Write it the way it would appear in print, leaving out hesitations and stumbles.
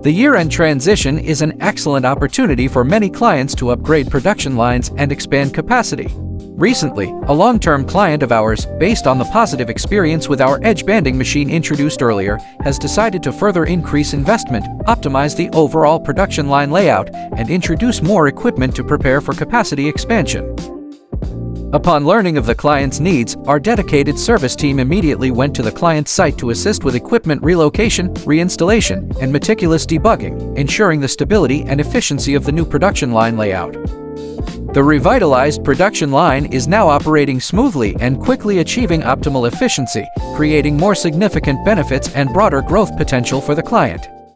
The year-end transition is an excellent opportunity for many clients to upgrade production lines and expand capacity. Recently, a long-term client of ours, based on the positive experience with our edge banding machine introduced earlier, has decided to further increase investment, optimize the overall production line layout, and introduce more equipment to prepare for capacity expansion. Upon learning of the client's needs, our dedicated service team immediately went to the client's site to assist with equipment relocation, reinstallation, and meticulous debugging, ensuring the stability and efficiency of the new production line layout. The revitalized production line is now operating smoothly and quickly achieving optimal efficiency, creating more significant benefits and broader growth potential for the client.